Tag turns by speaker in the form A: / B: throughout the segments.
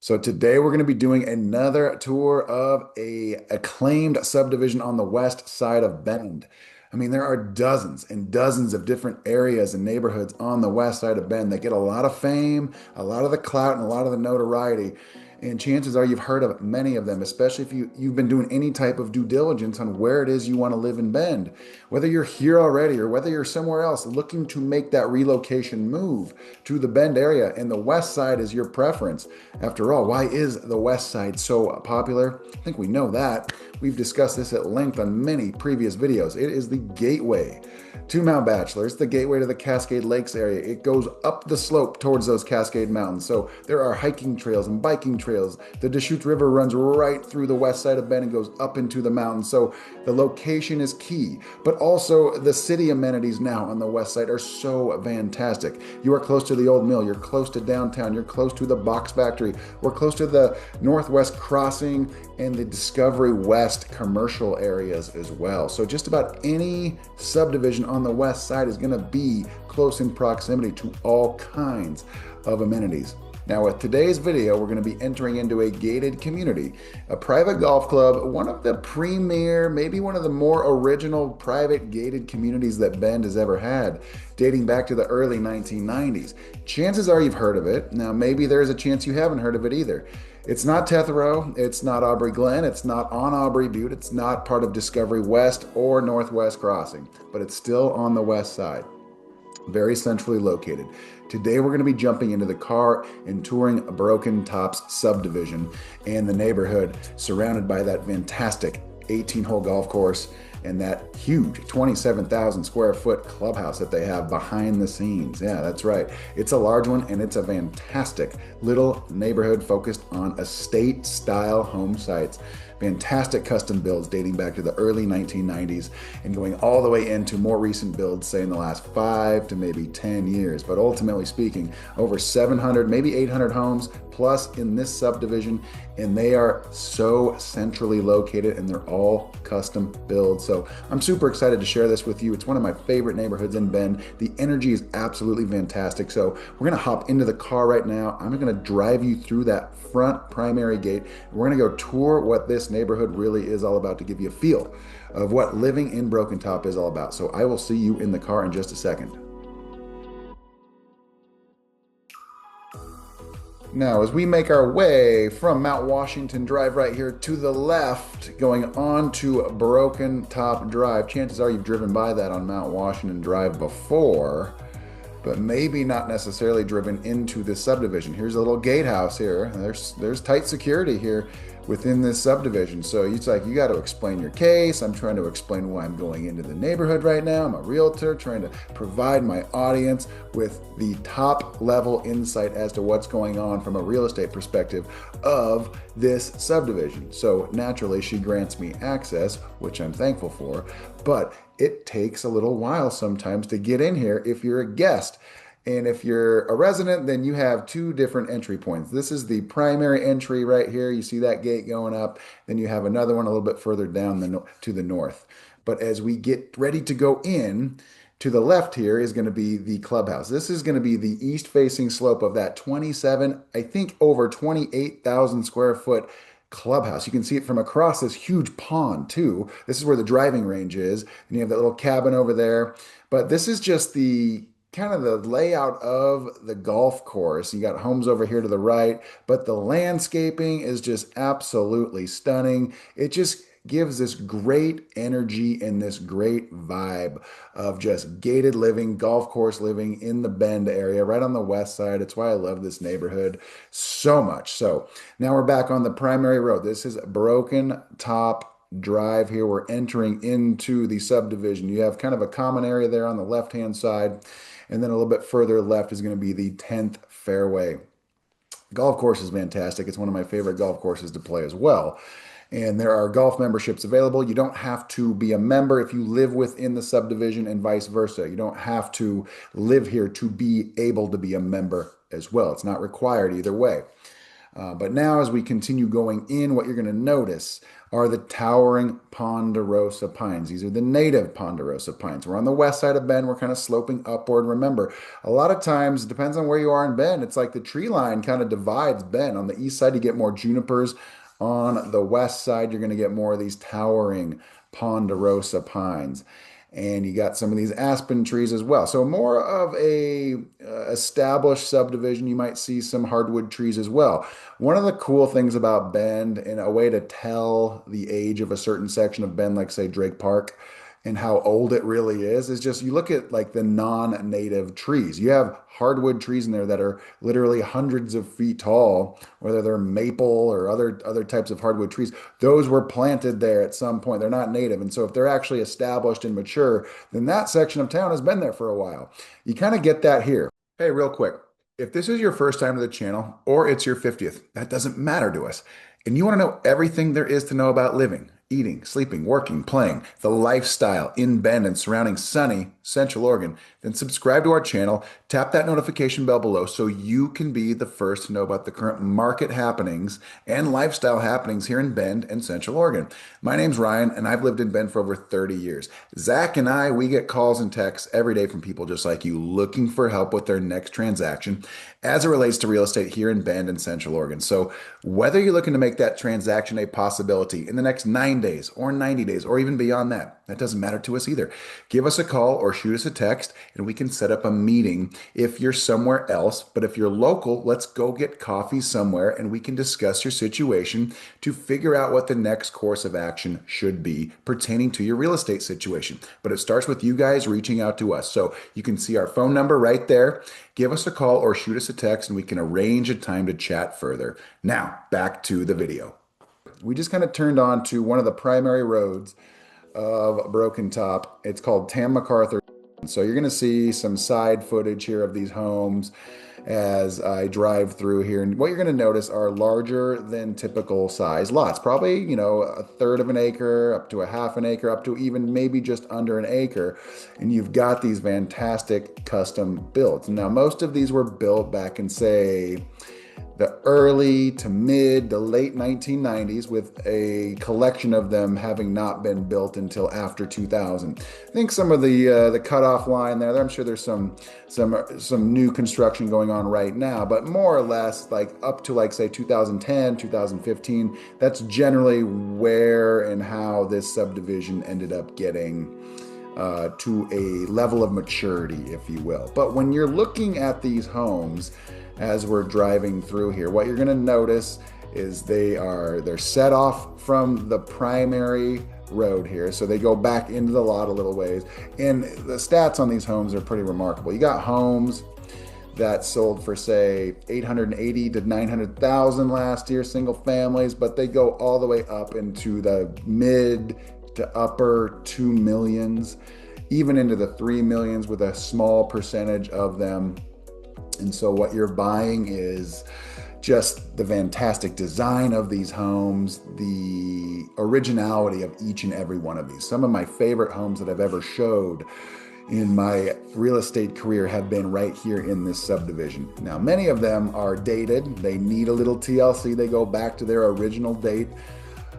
A: So today we're going to be doing another tour of a acclaimed subdivision on the west side of Bend. I mean, there are dozens and dozens of different areas and neighborhoods on the west side of Bend that get a lot of fame, a lot of the clout, and a lot of the notoriety. And chances are you've heard of many of them, especially if you've been doing any type of due diligence on where it is you want to live in Bend. Whether you're here already or whether you're somewhere else looking to make that relocation move to the Bend area and the west side is your preference. After all, why is the west side so popular? I think we know that. We've discussed this at length on many previous videos. It is the gateway to Mount Bachelor. It's the gateway to the Cascade Lakes area. It goes up the slope towards those Cascade Mountains. So there are hiking trails and biking trails. The Deschutes River runs right through the west side of Bend and goes up into the mountains. So the location is key. But also the city amenities now on the west side are so fantastic. You are close to the old mill. You're close to downtown. You're close to the box factory. We're close to the Northwest Crossing and the Discovery West commercial areas as well. So just about any subdivision on the west side is going to be close in proximity to all kinds of amenities. Now with today's video, we're going to be entering into a gated community, a private golf club, one of the premier, maybe one of the more original private gated communities that Bend has ever had, dating back to the early 1990s. Chances are you've heard of it. Now maybe there's a chance you haven't heard of it either. It's not Tethero, it's not Aubrey Glen, it's not on Aubrey Butte, it's not part of Discovery West or Northwest Crossing, but it's still on the west side, very centrally located. Today we're going to be jumping into the car and touring Broken Tops subdivision and the neighborhood surrounded by that fantastic 18-hole golf course and that huge 27,000 square foot clubhouse that they have behind the scenes. Yeah, that's right. It's a large one and it's a fantastic little neighborhood focused on estate style home sites. Fantastic custom builds dating back to the early 1990s and going all the way into more recent builds, say in the last 5 to maybe 10 years. But ultimately speaking, over 700, maybe 800 homes plus in this subdivision, and they are so centrally located and they're all custom builds. So I'm super excited to share this with you. It's one of my favorite neighborhoods in Bend. The energy is absolutely fantastic. So we're gonna hop into the car right now. I'm gonna drive you through that front primary gate. We're gonna go tour what this neighborhood really is all about to give you a feel of what living in Broken Top is all about. So I will see you in the car in just a second. Now, as we make our way from Mount Washington Drive right here to the left, going on to Broken Top Drive, chances are you've driven by that on Mount Washington Drive before, but maybe not necessarily driven into this subdivision. Here's a little gatehouse here. There's tight security here within this subdivision. So it's like, you got to explain your case. I'm trying to explain why I'm going into the neighborhood right now. I'm a realtor trying to provide my audience with the top level insight as to what's going on from a real estate perspective of this subdivision. So naturally, she grants me access, which I'm thankful for, but it takes a little while sometimes to get in here if you're a guest. And if you're a resident, then you have two different entry points. This is the primary entry right here. You see that gate going up. Then you have another one a little bit further down to the north. But as we get ready to go in, to the left here is going to be the clubhouse. This is going to be the east-facing slope of that 27, I think over 28,000 square foot clubhouse. You can see it from across this huge pond too. This is where the driving range is. And you have that little cabin over there. But this is just the kind of the layout of the golf course. You got homes over here to the right, but the landscaping is just absolutely stunning. It just gives this great energy and this great vibe of just gated living, golf course living in the Bend area, right on the west side. It's why I love this neighborhood so much. So now we're back on the primary road. This is Broken Top Drive here. We're entering into the subdivision. You have kind of a common area there on the left-hand side. And then a little bit further left is going to be the 10th fairway. Golf course is fantastic. It's one of my favorite golf courses to play as well. And there are golf memberships available. You don't have to be a member if you live within the subdivision and vice versa. You don't have to live here to be able to be a member as well. It's not required either way. But now, as we continue going in, what you're going to notice are the towering ponderosa pines. These are the native ponderosa pines. We're on the west side of Bend. We're kind of sloping upward. Remember, a lot of times, it depends on where you are in Bend. It's like the tree line kind of divides Bend. On the east side, you get more junipers. On the west side, you're going to get more of these towering ponderosa pines. And you got some of these aspen trees as well. So more of a established subdivision. You might see some hardwood trees as well. One of the cool things about Bend, and a way to tell the age of a certain section of Bend, like say Drake Park, and how old it really is just you look at like the non-native trees. You have hardwood trees in there that are literally hundreds of feet tall, whether they're maple or other types of hardwood trees. Those were planted there at some point. They're not native. And so if they're actually established and mature, then that section of town has been there for a while. You kind of get that here. Hey, real quick. If this is your first time to the channel or it's your 50th, that doesn't matter to us. And you want to know everything there is to know about living, eating, sleeping, working, playing, the lifestyle in Bend and surrounding sunny Central Oregon, then subscribe to our channel, tap that notification bell below so you can be the first to know about the current market happenings and lifestyle happenings here in Bend and Central Oregon. My name's Ryan, and I've lived in Bend for over 30 years. Zach and I, we get calls and texts every day from people just like you looking for help with their next transaction as it relates to real estate here in Bend and Central Oregon. So whether you're looking to make that transaction a possibility in the next 9 days or 90 days or even beyond that, that doesn't matter to us either. Give us a call or shoot us a text and we can set up a meeting if you're somewhere else. But if you're local, let's go get coffee somewhere and we can discuss your situation to figure out what the next course of action should be pertaining to your real estate situation. But it starts with you guys reaching out to us. So you can see our phone number right there. Give us a call or shoot us a text and we can arrange a time to chat further. Now, back to the video. We just kind of turned on to one of the primary roads of Broken Top. It's called Tam MacArthur. So you're going to see some side footage here of these homes as I drive through here. And what you're going to notice are larger than typical size lots, probably, a third of an acre, up to a half an acre, up to even maybe just under an acre. And you've got these fantastic custom builds. Now, most of these were built back in, say, the early to mid to late 1990s, with a collection of them having not been built until after 2000. I think some of the cutoff line there, I'm sure there's some new construction going on right now, but more or less like up to like say 2010, 2015, that's generally where and how this subdivision ended up getting to a level of maturity, if you will. But when you're looking at these homes, as we're driving through here, what you're going to notice is they're set off from the primary road here. So they go back into the lot a little ways. And the stats on these homes are pretty remarkable. You got homes that sold for say 880 to 900,000 last year, single families, but they go all the way up into the mid to upper 2 millions, even into the 3 millions with a small percentage of them. And so what you're buying is just the fantastic design of these homes, the originality of each and every one of these. Some of my favorite homes that I've ever showed in my real estate career have been right here in this subdivision. Now, many of them are dated. They need a little TLC. They go back to their original date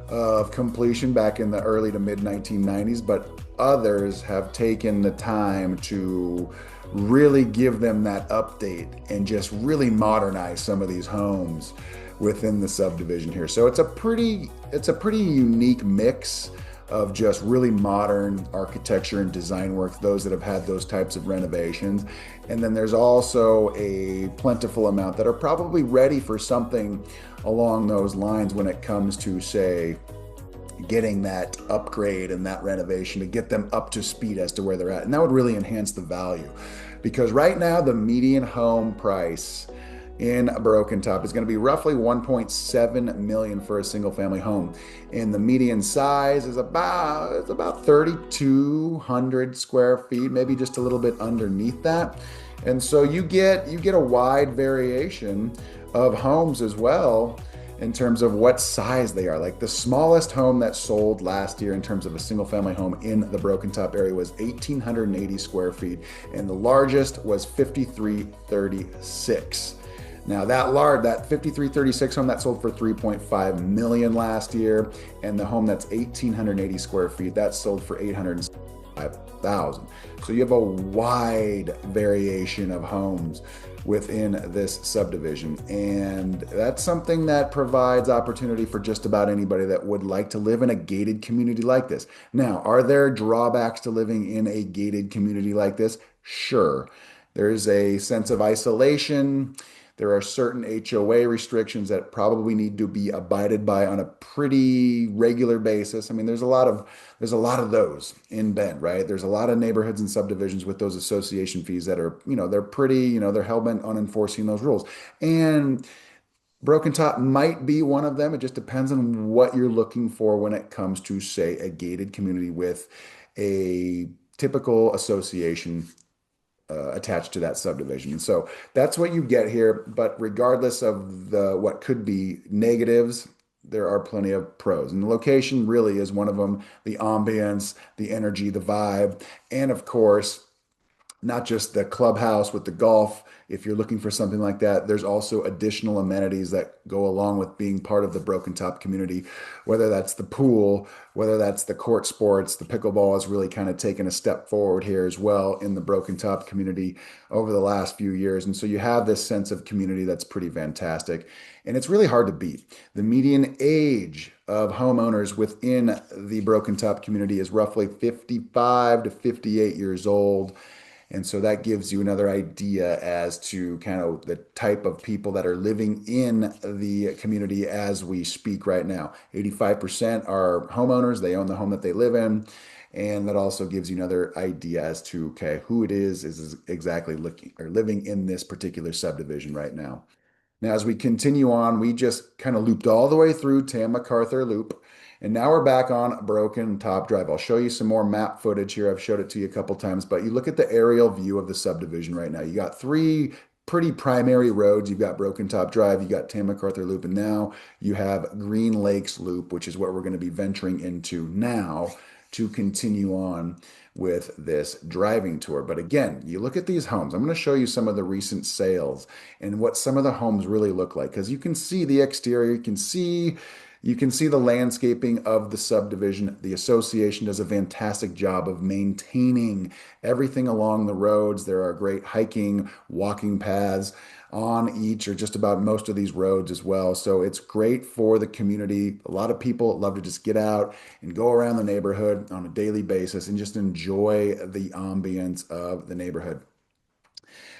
A: of completion back in the early to mid 1990s, but others have taken the time to really give them that update and just really modernize some of these homes within the subdivision here. So it's a pretty unique mix of just really modern architecture and design work, those that have had those types of renovations. And then there's also a plentiful amount that are probably ready for something along those lines when it comes to, say, getting that upgrade and that renovation to get them up to speed as to where they're at. And that would really enhance the value, because right now the median home price in Broken Top is going to be roughly 1.7 million for a single family home. And the median size is about 3,200 square feet, maybe just a little bit underneath that. And so you get a wide variation of homes as well in terms of what size they are. Like the smallest home that sold last year in terms of a single family home in the Broken Top area was 1,880 square feet, and the largest was 5,336. Now that 5336 home that sold for 3.5 million last year, and the home that's 1,880 square feet that sold for 805,000. So you have a wide variation of homes within this subdivision, and that's something that provides opportunity for just about anybody that would like to live in a gated community like this. Now, are there drawbacks to living in a gated community like this? Sure. There's a sense of isolation. There are certain HOA restrictions that probably need to be abided by on a pretty regular basis. I mean, there's a lot of those in Bend, right? There's a lot of neighborhoods and subdivisions with those association fees that are, they're pretty, they're hell-bent on enforcing those rules. And Broken Top might be one of them. It just depends on what you're looking for when it comes to, say, a gated community with a typical association attached to that subdivision. And so that's what you get here. But regardless of the what could be negatives, there are plenty of pros. And the location really is one of them. The ambience, the energy, the vibe, and of course, not just the clubhouse with the golf. If you're looking for something like that, there's also additional amenities that go along with being part of the Broken Top community, whether that's the pool, whether that's the court sports. The pickleball has really kind of taken a step forward here as well in the Broken Top community over the last few years. And so you have this sense of community that's pretty fantastic. And it's really hard to beat. The median age of homeowners within the Broken Top community is roughly 55 to 58 years old. And so that gives you another idea as to kind of the type of people that are living in the community as we speak right now. 85% are homeowners, they own the home that they live in. And that also gives you another idea as to, okay, who it is exactly looking or living in this particular subdivision right now. Now, as we continue on, we just kind of looped all the way through Tam MacArthur Loop, and now we're back on Broken Top Drive. I'll show you some more map footage here. I've showed it to you a couple times, but you look at the aerial view of the subdivision right now. You got three pretty primary roads. You've got Broken Top Drive, you got Tam MacArthur Loop, and now you have Green Lakes Loop, which is what we're going to be venturing into now to continue on with this driving tour. But again, you look at these homes. I'm going to show you some of the recent sales and what some of the homes really look like because you can see the exterior, you can see the landscaping of the subdivision. The association does a fantastic job of maintaining everything along the roads. There are great hiking, walking paths on each or just about most of these roads as well. So it's great for the community. A lot of people love to just get out and go around the neighborhood on a daily basis and just enjoy the ambience of the neighborhood.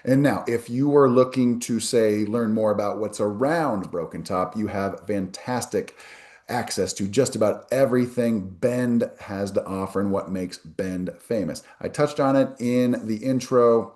A: And now, if you are looking to, say, learn more about what's around Broken Top, you have fantastic access to just about everything Bend has to offer and what makes Bend famous. I touched on it in the intro.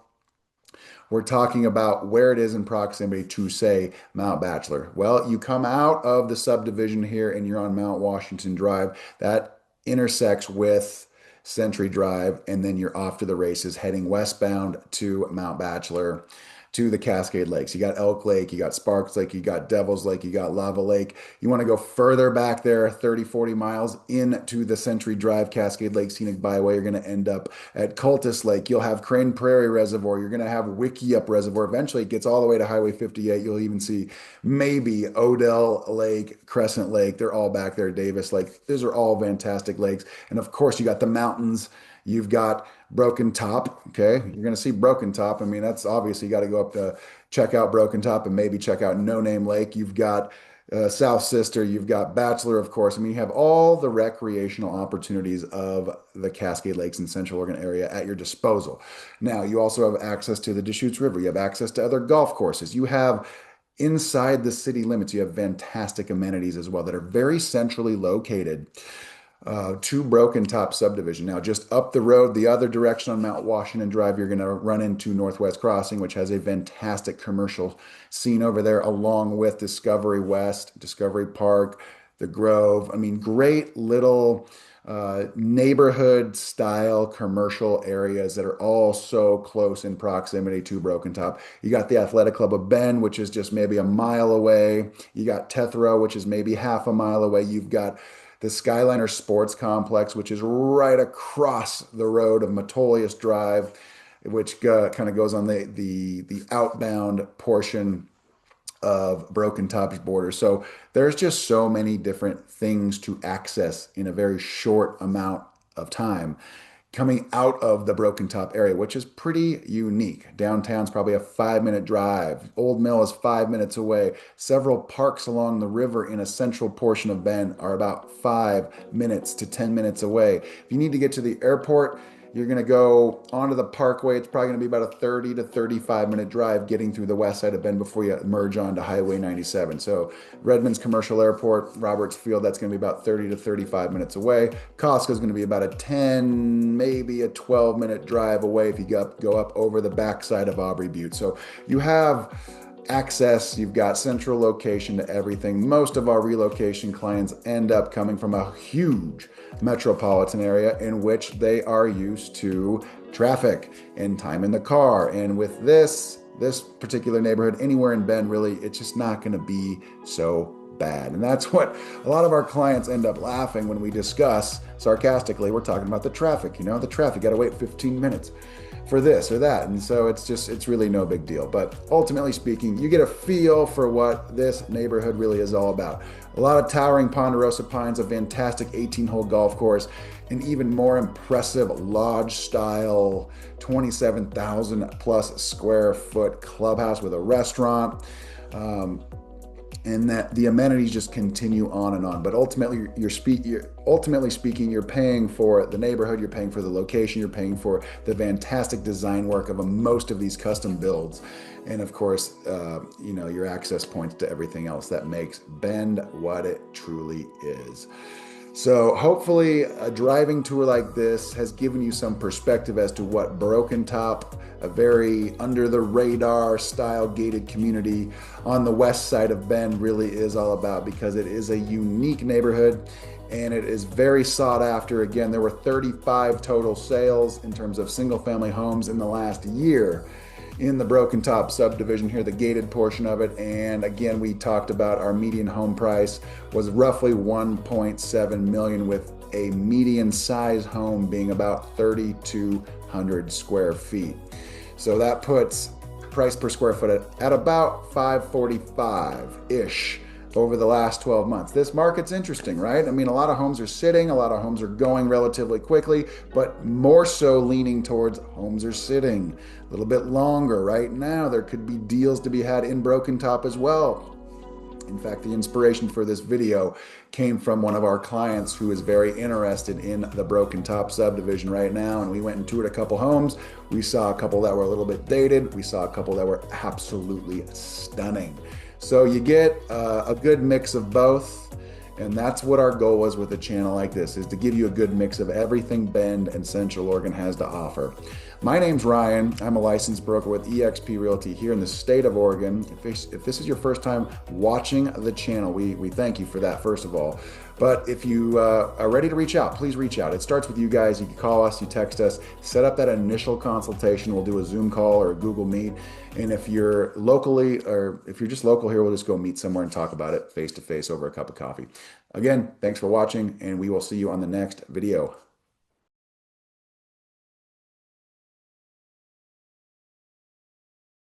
A: We're talking about where it is in proximity to, say, Mount Bachelor. Well, you come out of the subdivision here and you're on Mount Washington Drive. That intersects with Century Drive, and then you're off to the races heading westbound to Mount Bachelor to the Cascade Lakes. You got Elk Lake, you got Sparks Lake, you got Devil's Lake, you got Lava Lake. You want to go further back there, 30, 40 miles into the Century Drive Cascade Lake Scenic Byway. You're going to end up at Cultus Lake. You'll have Crane Prairie Reservoir. You're going to have Wickiup Reservoir. Eventually, it gets all the way to Highway 58. You'll even see maybe Odell Lake, Crescent Lake. They're all back there. Davis Lake. Those are all fantastic lakes. And of course, you got the mountains. You've got Broken Top. Okay. You're going to see Broken Top. I mean, that's obviously you got to go up to check out Broken Top and maybe check out No Name Lake. You've got South Sister. You've got Bachelor, of course. I mean, you have all the recreational opportunities of the Cascade Lakes and Central Oregon area at your disposal. Now, you also have access to the Deschutes River. You have access to other golf courses. You have inside the city limits, you have fantastic amenities as well that are very centrally located to Broken Top subdivision. Now, just up the road, the other direction on Mount Washington Drive, you're going to run into Northwest Crossing, which has a fantastic commercial scene over there, along with Discovery West, Discovery Park, the Grove. I mean, great little neighborhood style commercial areas that are all so close in proximity to Broken Top. You got the Athletic Club of Bend, which is just maybe a mile away. You got Tethro, which is maybe half a mile away. You've got the Skyliner Sports Complex, which is right across the road of Metolius Drive, which kind of goes on the outbound portion of Broken Top's border. So there's just so many different things to access in a very short amount of time coming out of the Broken Top area, which is pretty unique. Downtown's probably a 5 minute drive. Old Mill is 5 minutes away. Several parks along the river in a central portion of Bend are about 5 minutes to 10 minutes away. If you need to get to the airport, you're going to go onto the parkway. It's probably going to be about a 30 to 35-minute drive getting through the west side of Bend before you merge onto Highway 97. So Redmond's Commercial Airport, Roberts Field, that's going to be about 30 to 35 minutes away. Costco is going to be about a 10, maybe a 12-minute drive away if you go up over the backside of Aubrey Butte. So you have access, you've got central location to everything. Most of our relocation clients end up coming from a huge metropolitan area in which they are used to traffic and time in the car. And with this particular neighborhood, anywhere in Bend, really, it's just not going to be so bad. And that's what a lot of our clients end up laughing when we discuss sarcastically. We're talking about the traffic, the traffic, got to wait 15 minutes for this or that. And so it's really no big deal. But ultimately speaking, you get a feel for what this neighborhood really is all about. A lot of towering ponderosa pines, a fantastic 18-hole golf course, an even more impressive lodge style 27,000 plus square foot clubhouse with a restaurant. And that the amenities just continue on and on. But ultimately speaking, you're paying for the neighborhood, you're paying for the location, you're paying for the fantastic design work of most of these custom builds, and of course, your access points to everything else that makes Bend what it truly is. So hopefully a driving tour like this has given you some perspective as to what Broken Top, a very under the radar style gated community on the west side of Bend, really is all about, because it is a unique neighborhood and it is very sought after. Again, there were 35 total sales in terms of single family homes in the last year in the Broken Top subdivision here, the gated portion of it. And again, we talked about our median home price was roughly 1.7 million, with a median size home being about 3,200 square feet. So that puts price per square foot at about 545-ish over the last 12 months. This market's interesting, right? I mean, a lot of homes are sitting, a lot of homes are going relatively quickly, but more so leaning towards homes are sitting a little bit longer. Right now, there could be deals to be had in Broken Top as well. In fact, the inspiration for this video came from one of our clients who is very interested in the Broken Top subdivision right now. And we went and toured a couple homes. We saw a couple that were a little bit dated. We saw a couple that were absolutely stunning. So you get a good mix of both. And that's what our goal was with a channel like this, is to give you a good mix of everything Bend and Central Oregon has to offer. My name's Ryan. I'm a licensed broker with eXp Realty here in the state of Oregon. If this is your first time watching the channel, we thank you for that, first of all. But if you are ready to reach out, please reach out. It starts with you guys. You can call us, you text us, set up that initial consultation. We'll do a Zoom call or a Google Meet. And if you're locally, or if you're just local here, we'll just go meet somewhere and talk about it face to face over a cup of coffee. Again, thanks for watching, and we will see you on the next video.